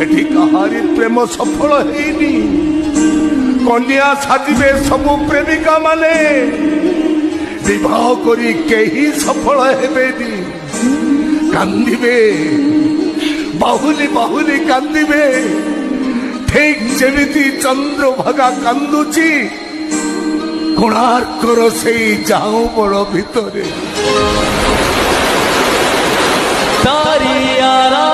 एठी कहारी प्रेम सफल हेनी कन्या साजिबे सबु प्रेमिका माने विवाह करी केही सफल हेबेनी कांदिबे बाहुली बाहुली कांदिबे ठीक जेमिति चंद्रभागा कांदुची कोणार्कर से जाऊं बड़ भितरे तारी आरा